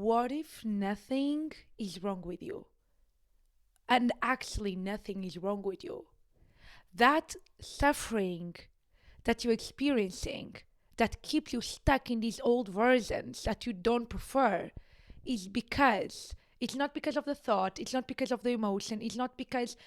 what if nothing is wrong with you? And actually, nothing is wrong with you. That suffering that you're experiencing that keeps you stuck in these old versions that you don't prefer is because it's not because of the thought, it's not because of the emotion, it's not because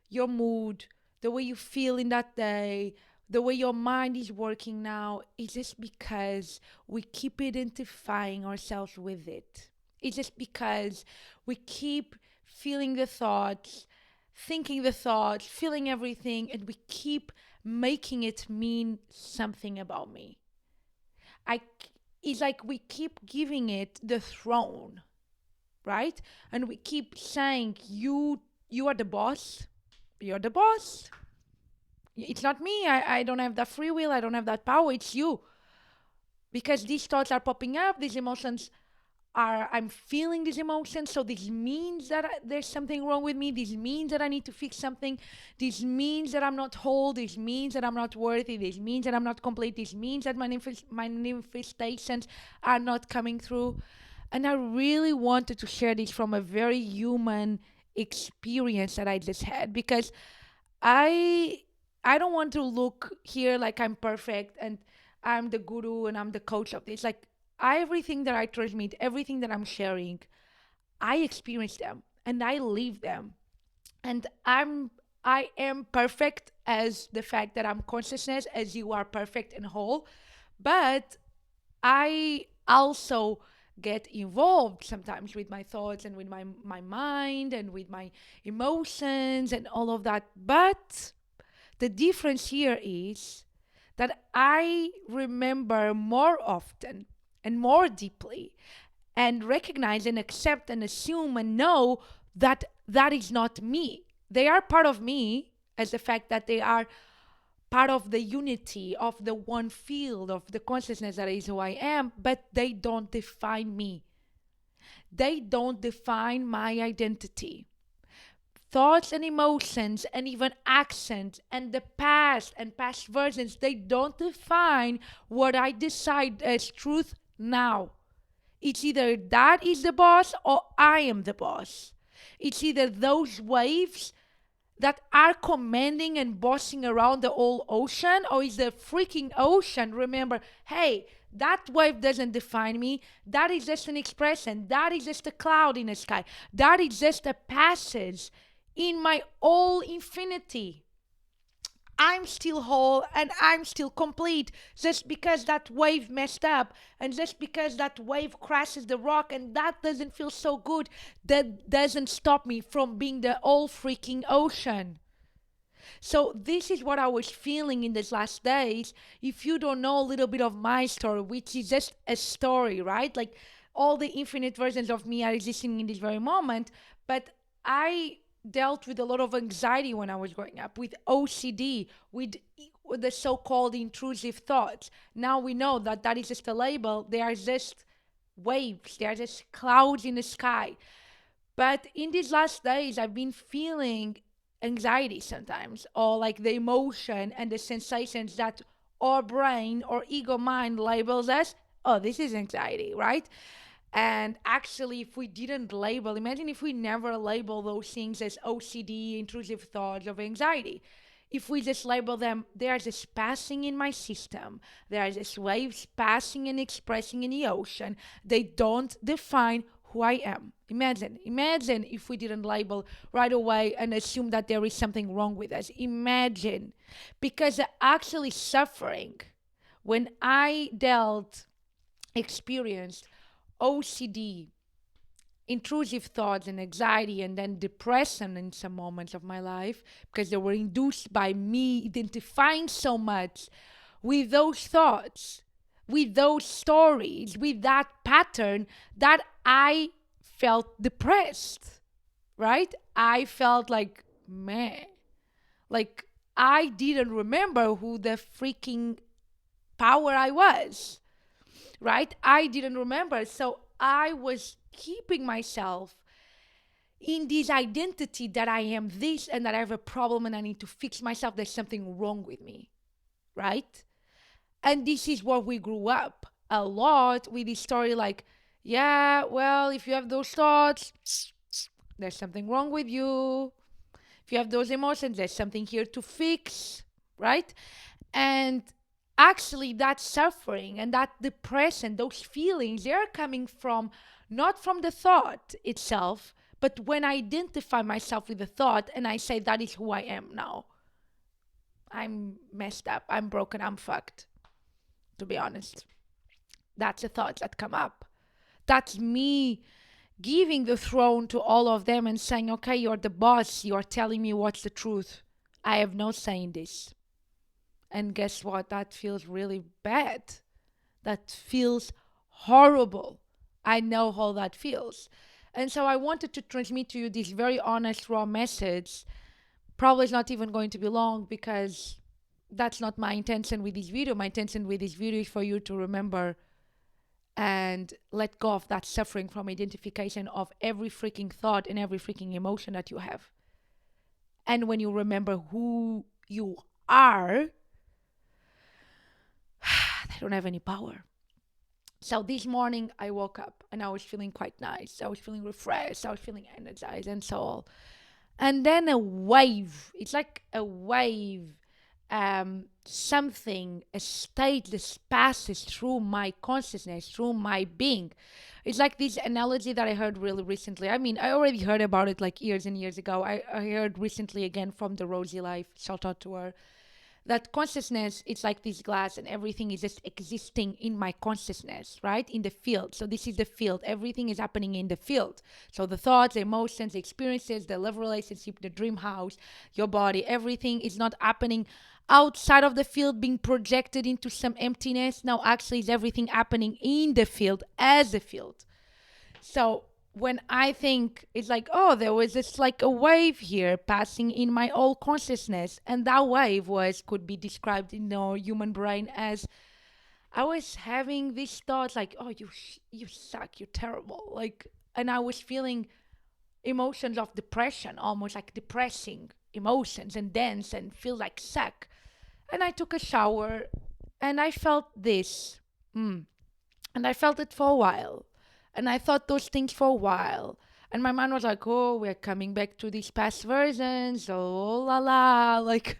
your mood, the way you feel in that day, the way your mind is working now, it's just because we keep identifying ourselves with it. It's just because we keep feeling the thoughts, thinking the thoughts, feeling everything, and we keep making it mean something about me. I, it's like we keep giving it the throne, right? And we keep saying, you are the boss. You're the boss. It's not me. I don't have that free will. I don't have that power. It's you. Because these thoughts are popping up, these emotions I'm feeling these emotions, so this means that there's something wrong with me. This means that I need to fix something. This means that I'm not whole. This means that I'm not worthy. This means that I'm not complete. This means that my manifestations are not coming through. And I really wanted to share this from a very human experience that I just had, because I I don't want to look here like I'm perfect and I'm the guru and I'm the coach of this. Like everything that I transmit, everything that I'm sharing, I experience them and I live them. And I am perfect as the fact that I'm consciousness, as you are perfect and whole. But I also get involved sometimes with my thoughts and with my mind and with my emotions and all of that. But the difference here is that I remember more often and more deeply and recognize and accept and assume and know that that is not me. They are part of me, as the fact that they are part of the unity of the one field of the consciousness that is who I am, but they don't define me. They don't define my identity. Thoughts and emotions and even accents and the past and past versions, they don't define what I decide as truth now. It's either that is the boss or I am the boss. It's either those waves that are commanding and bossing around the whole ocean, or is the freaking ocean? Remember, hey, that wave doesn't define me. That is just an expression. That is just a cloud in the sky. That is just a passage in my whole infinity. I'm still whole and I'm still complete. Just because that wave messed up and just because that wave crashes the rock and that doesn't feel so good, that doesn't stop me from being the whole freaking ocean. So this is what I was feeling in these last days. If you don't know a little bit of my story, which is just a story, right? Like all the infinite versions of me are existing in this very moment, but I dealt with a lot of anxiety when I was growing up, with OCD, with the so-called intrusive thoughts. Now we know that that is just a label. They are just waves. They are just clouds in the sky. But in these last days, I've been feeling anxiety sometimes, or like the emotion and the sensations that our brain or ego mind labels as, oh, this is anxiety, right? And actually, if we didn't label, imagine if we never label those things as OCD, intrusive thoughts, of anxiety. If we just label them, they are just passing in my system. They are just waves passing and expressing in the ocean. They don't define who I am. Imagine if we didn't label right away and assume that there is something wrong with us. Imagine. Because actually suffering, when I experienced OCD, intrusive thoughts and anxiety and then depression in some moments of my life, because they were induced by me identifying so much with those thoughts, with those stories, with that pattern, that I felt depressed, right? I felt like, man, like I didn't remember who the freaking power I was, right? I didn't remember. So I was keeping myself in this identity that I am this and that I have a problem and I need to fix myself. There's something wrong with me, right? And this is what we grew up a lot with this story, like, Yeah, well, if you have those thoughts, there's something wrong with you. If you have those emotions, there's something here to fix, right? And actually, that suffering and that depression, those feelings, they're coming from not from the thought itself, but when I identify myself with the thought and I say, that is who I am now. I'm messed up. I'm broken. I'm fucked, to be honest. That's the thoughts that come up. That's me giving the throne to all of them and saying, okay, you're the boss. You're telling me what's the truth. I have no say in this. And guess what? That feels really bad. That feels horrible. I know how that feels. And so I wanted to transmit to you this very honest, raw message. Probably it's not even going to be long because that's not my intention with this video. My intention with this video is for you to remember and let go of that suffering from identification of every freaking thought and every freaking emotion that you have. And when you remember who you are, they don't have any power. So this morning I woke up and I was feeling quite nice. I was feeling refreshed. I was feeling energized and so on. And then a wave, it's like a wave, something, a state that passes through my consciousness, through my being. It's like this analogy that I heard really recently. I mean, I already heard about it like years and years ago. I heard recently again from the Rosie Life, shout out to her, that consciousness is like this glass and everything is just existing in my consciousness, right? In the field. So this is the field. Everything is happening in the field. So the thoughts, the emotions, the experiences, the love relationship, the dream house, your body, everything is not happening outside of the field being projected into some emptiness. No, actually is everything happening in the field as a field. So when I think it's like, oh, there was just like a wave here passing in my whole consciousness, and that wave could be described in our human brain as I was having these thoughts like, oh, you suck, you're terrible, like, and I was feeling emotions of depression, almost like depressing emotions, and dense and feel like suck. And I took a shower, and I felt this. And I felt it for a while. And I thought those things for a while. And my mind was like, oh, we're coming back to these past versions. Oh, la la. Like,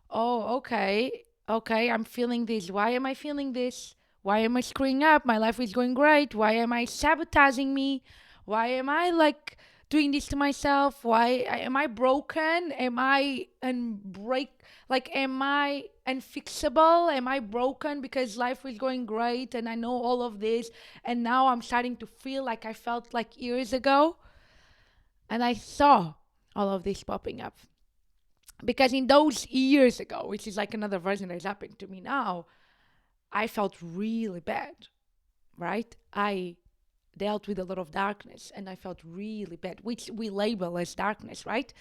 oh, okay. Okay, I'm feeling this. Why am I feeling this? Why am I screwing up? My life is going great. Why am I sabotaging me? Why am I like doing this to myself? Why am I broken? Am I unbreak? Like, am I unfixable? Am I broken because life is going great and I know all of this, and now I'm starting to feel like I felt like years ago? And I saw all of this popping up because in those years ago, which is like another version that's happening to me now, I felt really bad, right? I dealt with a lot of darkness and I felt really bad, which we label as darkness, right?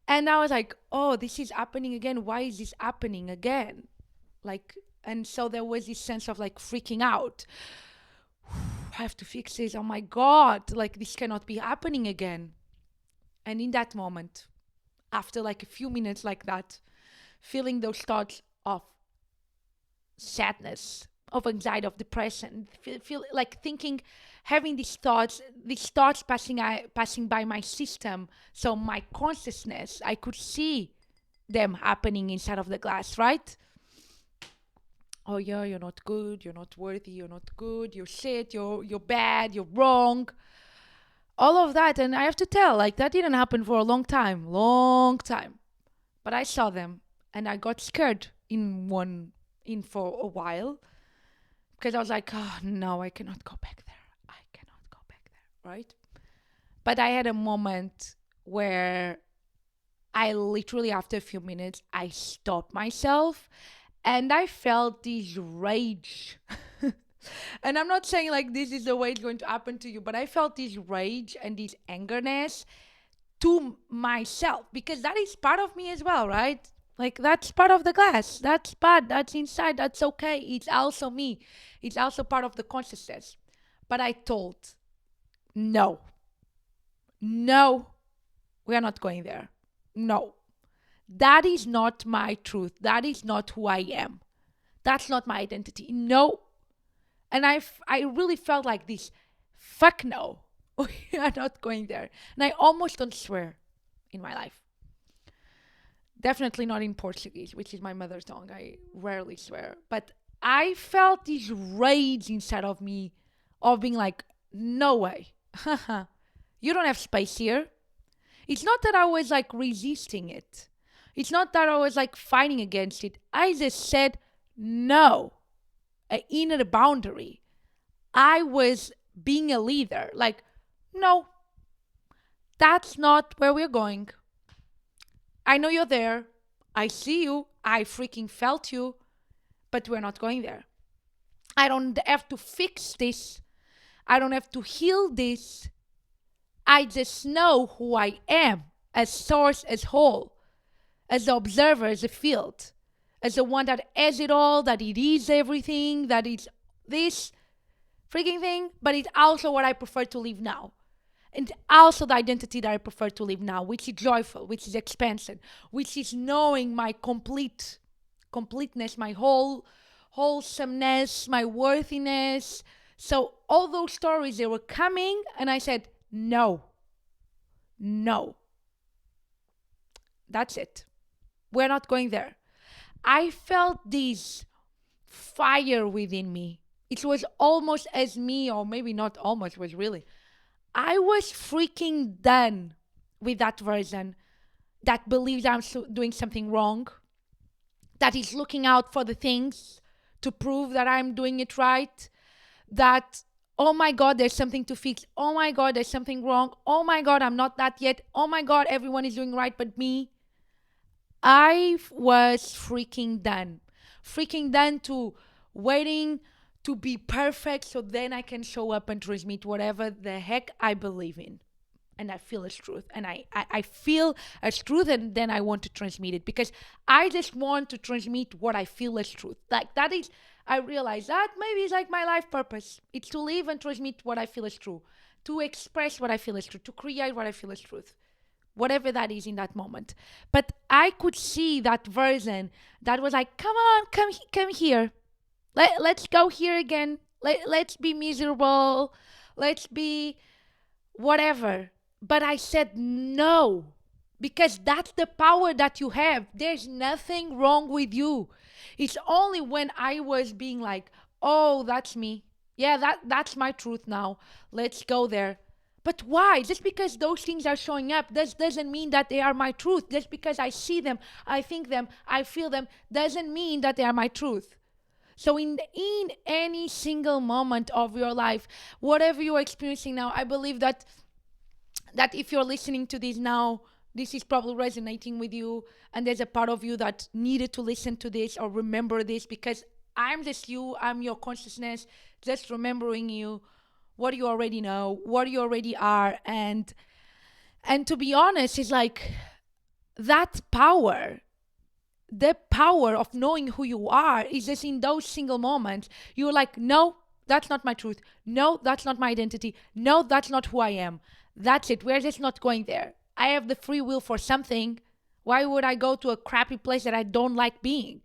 And I was like, oh, this is happening again. Why is this happening again? Like, and so there was this sense of like freaking out. I have to fix this. Oh my God, like this cannot be happening again. And in that moment, after like a few minutes like that, feeling those thoughts of sadness, of anxiety, of depression, feel like thinking, having these thoughts passing by my system. So my consciousness, I could see them happening inside of the glass, right? Oh yeah, you're not good, you're not worthy, you're not good, you're shit, you're bad, you're wrong. All of that, and I have to tell, like that didn't happen for a long time. But I saw them and I got scared in for a while because I was like, oh no, I cannot go back there. I cannot go back there, right? But I had a moment where I literally, after a few minutes, I stopped myself and I felt this rage. And I'm not saying like this is the way it's going to happen to you, but I felt this rage and this angerness to myself because that is part of me as well, right? Like that's part of the glass. That's part. That's inside. That's okay. It's also me. It's also part of the consciousness. But I told, no, no, we are not going there. No, that is not my truth. That is not who I am. That's not my identity. No. And I really felt like this Fuck no. We are not going there. And I almost don't swear in my life. Definitely not in Portuguese, which is my mother tongue. I rarely swear. But I felt this rage inside of me of being like, no way. You don't have space here. It's not that I was like resisting it. It's not that I was like fighting against it. I just said no. An inner boundary. I was being a leader. Like, no, that's not where we're going. I know you're there. I see you. I freaking felt you. But we're not going there. I don't have to fix this. I don't have to heal this. I just know who I am as source, as whole, as the observer, as a field, as the one that has it all, that it is everything, that it's this freaking thing, but it's also what I prefer to live now. And also the identity that I prefer to live now, which is joyful, which is expansion, which is knowing my completeness, my wholesomeness, my worthiness. So all those stories, they were coming, and I said, no, no, that's it. We're not going there. I felt this fire within me. It was almost as me, or maybe not almost, was really. I was freaking done with that version that believes I'm doing something wrong, that is looking out for the things to prove that I'm doing it right, that, oh my God, there's something to fix. Oh my God, there's something wrong. Oh my God, I'm not that yet. Oh my God, everyone is doing right but me. I was freaking done. Freaking done to waiting to be perfect so then I can show up and transmit whatever the heck I believe in. And I feel as truth. And I feel as truth, and then I want to transmit it because I just want to transmit what I feel as truth. Like that is, I realize that maybe it's like my life purpose. It's to live and transmit what I feel is true, to express what I feel is true, to create what I feel is truth, whatever that is in that moment. But I could see that version that was like, come on, come here. Let's go here again. Let's be miserable. Let's be whatever. But I said no, because that's the power that you have. There's nothing wrong with you. It's only when I was being like, oh, that's me. Yeah, that's my truth now. Let's go there. But why? Just because those things are showing up doesn't mean that they are my truth. Just because I see them, I think them, I feel them, doesn't mean that they are my truth. So in any single moment of your life, whatever you're experiencing now, I believe that if you're listening to this now, this is probably resonating with you, and there's a part of you that needed to listen to this or remember this, because I'm just you, I'm your consciousness, just remembering you, what you already know, what you already are. And to be honest, it's like that power, the power of knowing who you are is just in those single moments. You're like, no, that's not my truth. No, that's not my identity. No, that's not who I am. That's it. We're just not going there. I have the free will for something. Why would I go to a crappy place that I don't like being?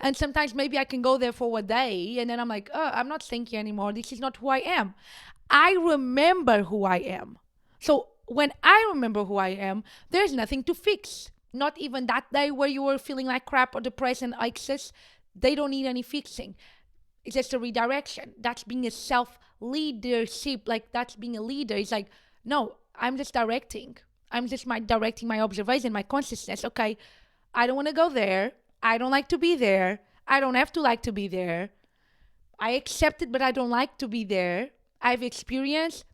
And sometimes maybe I can go there for a day and then I'm like, oh, I'm not staying here anymore. This is not who I am. I remember who I am. So when I remember who I am, there's nothing to fix. Not even that day where you were feeling like crap or depressed and anxious. They don't need any fixing. It's just a redirection. That's being a self-leadership. Like that's being a leader. It's like, no, I'm just directing. I'm just directing my observation, my consciousness. Okay, I don't want to go there. I don't like to be there. I don't have to like to be there. I accept it, but I don't like to be there. I've experienced,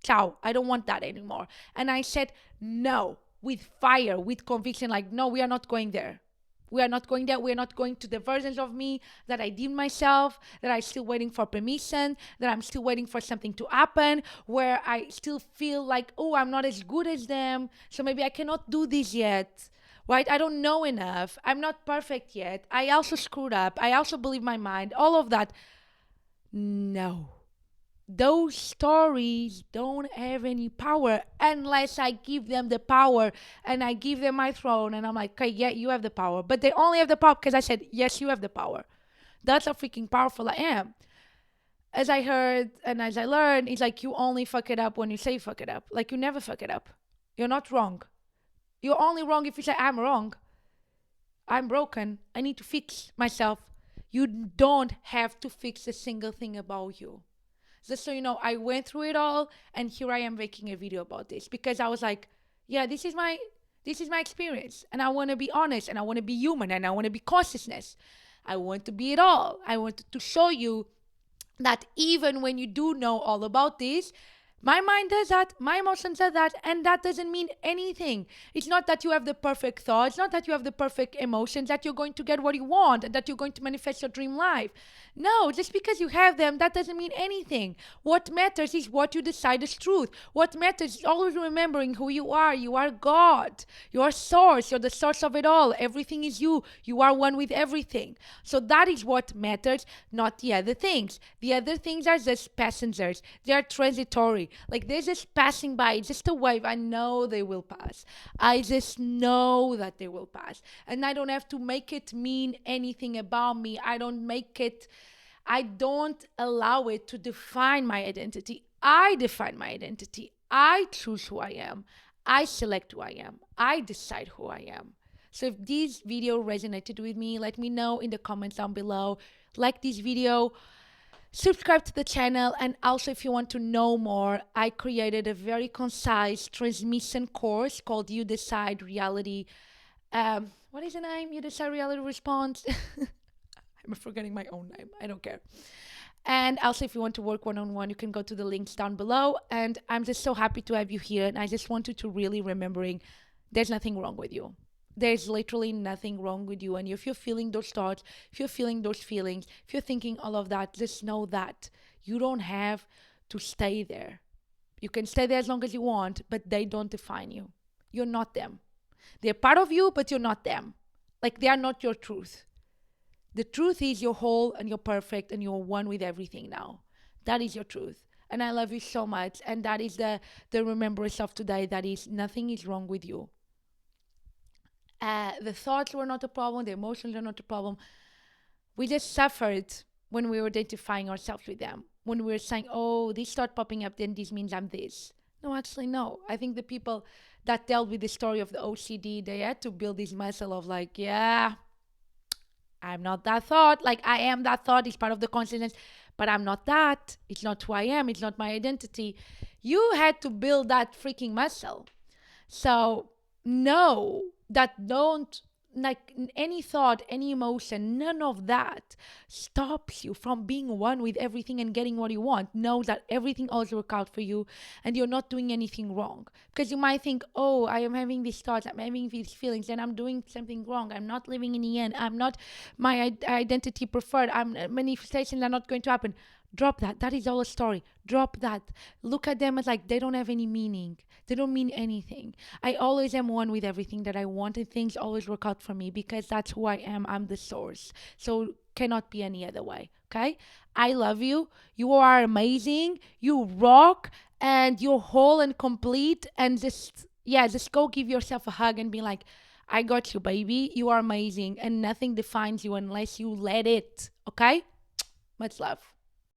ciao, I don't want that anymore. And I said no, with fire, with conviction, like, no, we are not going there. We are not going there. We are not going to the versions of me that I deem myself, that I'm still waiting for permission, that I'm still waiting for something to happen, where I still feel like, oh, I'm not as good as them, so maybe I cannot do this yet, right? I don't know enough. I'm not perfect yet. I also screwed up. I also believe my mind, all of that. No. Those stories don't have any power unless I give them the power and I give them my throne and I'm like, okay, yeah, you have the power. But they only have the power because I said, yes, you have the power. That's how freaking powerful I am. as I heard and as I learned, it's like you only fuck it up when you say fuck it up. Like you never fuck it up. You're not wrong. You're only wrong if you say I'm wrong. I'm broken. I need to fix myself. You don't have to fix a single thing about you. Just so you know, I went through it all and here I am making a video about this because I was like, yeah, this is my experience and I want to be honest and I want to be human and I want to be consciousness. I want to be it all. I want to show you that even when you do know all about this, my mind does that, my emotions are that, and that doesn't mean anything. It's not that you have the perfect thoughts, not that you have the perfect emotions, that you're going to get what you want, and that you're going to manifest your dream life. No, just because you have them, that doesn't mean anything. What matters is what you decide is truth. What matters is always remembering who you are. You are God. You are source. You're the source of it all. Everything is you. You are one with everything. So that is what matters, not the other things. The other things are just passengers. They are transitory. Like they're just passing by, just a wave. I know they will pass. I just know that they will pass. And I don't have to make it mean anything about me. I don't allow it to define my identity. I define my identity. I choose who I am. I select who I am. I decide who I am. So if this video resonated with me, let me know in the comments down below. Like this video, subscribe to the channel, and also if you want to know more, I created a very concise transmission course called You Decide Reality. What is the name? You Decide Reality Response. I'm forgetting my own name. I don't care. And also, if you want to work one-on-one, you can go to the links down below. And I'm just so happy to have you here. And I just want you to really remembering there's nothing wrong with you. There's literally nothing wrong with you. And if you're feeling those thoughts, if you're feeling those feelings, if you're thinking all of that, just know that you don't have to stay there. You can stay there as long as you want, but they don't define you. You're not them. They're part of you, but you're not them. Like they are not your truth. The truth is you're whole and you're perfect and you're one with everything now. That is your truth. And I love you so much. And that is the remembrance of today. That is nothing is wrong with you. The thoughts were not a problem. The emotions are not a problem. We just suffered when we were identifying ourselves with them. When we were saying, oh, these start popping up, then this means I'm this. No, actually, no. I think the people that dealt with the story of the OCD, they had to build this muscle of like, yeah, I'm not that thought. Like I am that thought. It's part of the consciousness, but I'm not that. It's not who I am. It's not my identity. You had to build that freaking muscle. So know that don't, like any thought, any emotion, none of that stops you from being one with everything and getting what you want. Know that everything always works out for you and you're not doing anything wrong. Because you might think, oh, I am having these thoughts, I'm having these feelings, and I'm doing something wrong. I'm not living in the end. I'm not my identity preferred. Manifestations are not going to happen. Drop that. That is all a story. Drop that. Look at them as like they don't have any meaning. They don't mean anything. I always am one with everything that I want, and things always work out for me because that's who I am. I'm the source. So cannot be any other way. Okay? I love you. You are amazing. You rock, and you're whole and complete. And just go give yourself a hug and be like, I got you, baby. You are amazing, and nothing defines you unless you let it. Okay? Much love.